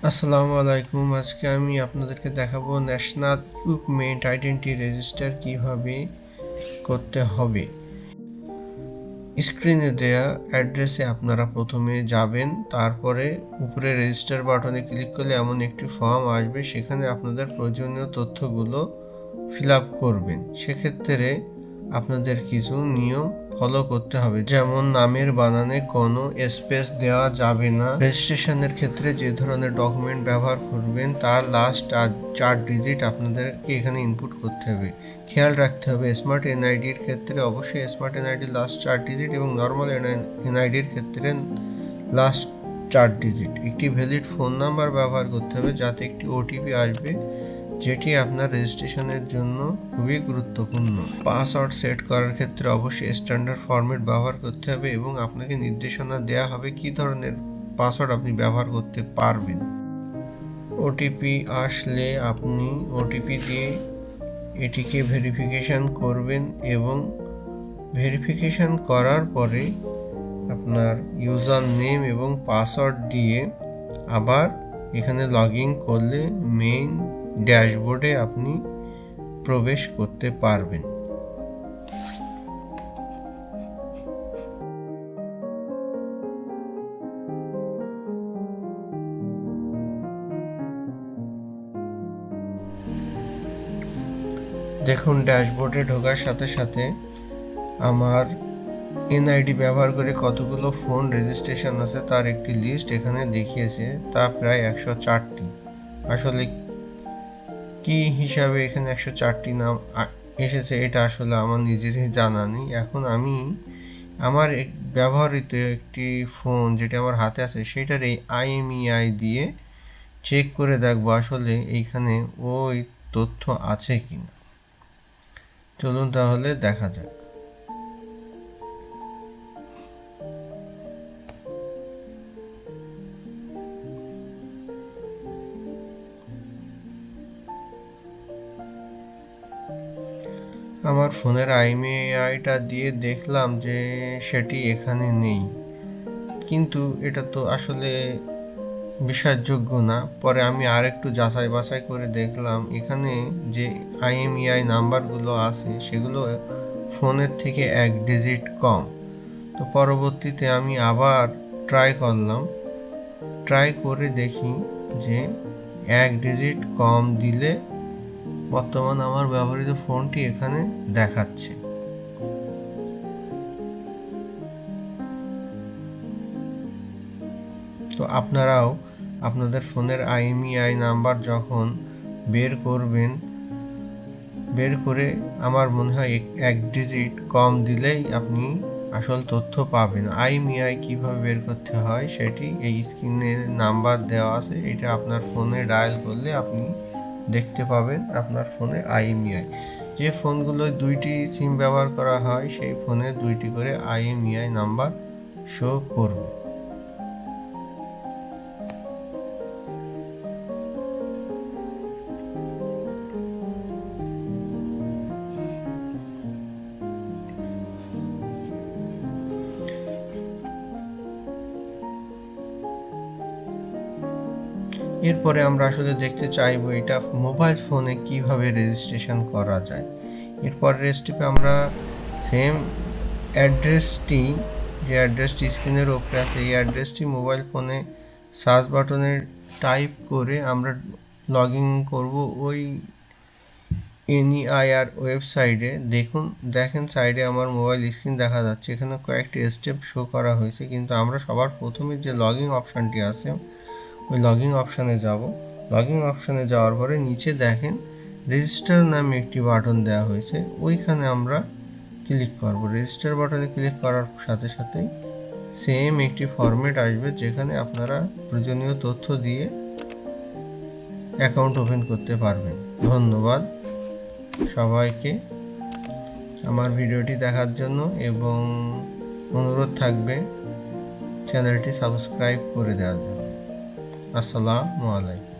আসসালামু আলাইকুম। আজকে আমি আপনাদেরকে দেখাবো ন্যাশনাল ইকুইপমেন্ট আইডেন্টি রেজিস্টার কিভাবে করতে হবে। স্ক্রিনে দেয়া অ্যাড্রেসে আপনারা প্রথমে যাবেন, তারপরে উপরে রেজিস্টার বাটনে ক্লিক করলে এমন একটি ফর্ম আসবে, সেখানে আপনাদের প্রয়োজনীয় তথ্যগুলো ফিল আপ করবেন। সেক্ষেত্রে আপনাদের কিছু নিয়ম ফলো করতে হবে, যেমন নামের বানানে কোনো স্পেস দেওয়া যাবে না। রেজিস্ট্রেশনের ক্ষেত্রে যে ধরনের ডকুমেন্ট ব্যবহার করবেন তার লাস্ট 4 ডিজিট আপনাদেরকে এখানে ইনপুট করতে হবে। খেয়াল রাখতে হবে স্মার্ট এনআইডির ক্ষেত্রে অবশ্যই স্মার্ট এনআইডির লাস্ট 4 ডিজিট এবং নর্মাল এনআইডির ক্ষেত্রে লাস্ট 4 ডিজিট। একটি ভ্যালিড ফোন নাম্বার ব্যবহার করতে হবে, যাতে একটি ওটিপি আসবে, যেটি আপনার রেজিস্ট্রেশনের জন্য খুবই গুরুত্বপূর্ণ। পাসওয়ার্ড সেট করার ক্ষেত্রে অবশ্যই স্ট্যান্ডার্ড ফরম্যাট ব্যবহার করতে হবে এবং আপনাকে নির্দেশনা দেওয়া হবে কী ধরনের পাসওয়ার্ড আপনি ব্যবহার করতে পারবেন। ওটিপি আসলে আপনি ওটিপি দিয়ে এটিকে ভেরিফিকেশান করবেন এবং ভেরিফিকেশান করার পরে আপনার ইউজার নেম এবং পাসওয়ার্ড দিয়ে আবার এখানে লগ ইন করলে মেইন ড্যাশবোর্ডে আপনি প্রবেশ করতে পারবেন। দেখুন, ড্যাশবোর্ডে ঢোকার সাথে সাথে আমার এনআইডি ব্যবহার করে কতগুলো ফোন রেজিস্ট্রেশন আছে তার একটি লিস্ট এখানে দেখিয়েছে, তা প্রায় 104টি। আসলে কি হিসাবে এখানে 104টি নাম এসেছে এটা আসলে আমার নিজেরই জানা নেই। এখন আমি আমার ব্যবহৃত একটি ফোন যেটা আমার হাতে আছে সেটার এই IMEI দিয়ে চেক করে দেখবো আসলে এইখানে ওই তথ্য আছে কিনা। চলুন তাহলে দেখা যাক। আমার ফোনের IMEIটা দিয়ে দেখলাম যে সেটি এখানে নেই, কিন্তু এটা তো আসলে বিশ্বাসযোগ্য না। পরে আমি আরেকটু যাচাই বাছাই করে দেখলাম এখানে যে IMEI নাম্বারগুলো আছে সেগুলো ফোনের থেকে 1 ডিজিট কম। তো পরবর্তীতে আমি আবার ট্রাই করলাম, ট্রাই করে দেখি যে 1 ডিজিট কম দিলে বর্তমান আমার ব্যবহৃত ফোনটি এখানে দেখাচ্ছে। তো আপনারাও আপনাদের ফোনের IMEI নাম্বার যখন বের করবেন, বের করে আমার মনে হয় 1 ডিজিট কম দিলেই আপনি আসল তথ্য পাবেন। IMEI কিভাবে বের করতে হয় সেটি এই স্ক্রিনে নাম্বার দেওয়া আছে, এটা আপনার ফোনে ডায়াল করলে আপনি দেখতে পাবেন আপনার ফোনে IMEI। যে ফোনগুলো 2টি সিম ব্যবহার করা হয় সেই ফোনে 2টি করে IMEI নাম্বার শো করবে। এরপরে আমরা আসলে দেখতে চাইবো এটা মোবাইল ফোনে কিভাবে রেজিস্ট্রেশন করা যায়। এরপরের স্টেপে আমরা সেম অ্যাড্রেসটি, যে অ্যাড্রেসটি স্ক্রিনের ওপরে আছে এই অ্যাড্রেসটি মোবাইল ফোনে সার্চ বাটনে টাইপ করে আমরা লগ ইন করবো ওই NEIR ওয়েবসাইটে। দেখেন সাইডে আমার মোবাইল স্ক্রিন দেখা যাচ্ছে, এখানে কয়েকটি স্টেপ শো করা হয়েছে, কিন্তু আমরা সবার প্রথমে যে লগ ইন অপশানটি আছে ওই লগ ইন অপশানে যাব। লগ ইন অপশানে যাওয়ার পরে নিচে দেখেন রেজিস্টার নামে একটি বাটন দেওয়া হয়েছে, ওইখানে আমরা ক্লিক করব। রেজিস্টার বাটনে ক্লিক করার সাথে সাথেই সেম একটি ফরম্যাট আসবে, যেখানে আপনারা প্রয়োজনীয় তথ্য দিয়ে অ্যাকাউন্ট ওপেন করতে পারবেন। ধন্যবাদ সবাইকে আমার ভিডিওটি দেখার জন্য, এবং অনুরোধ থাকবে চ্যানেলটি সাবস্ক্রাইব করে দেওয়ার জন্য। আসসালামু আলাইকুম।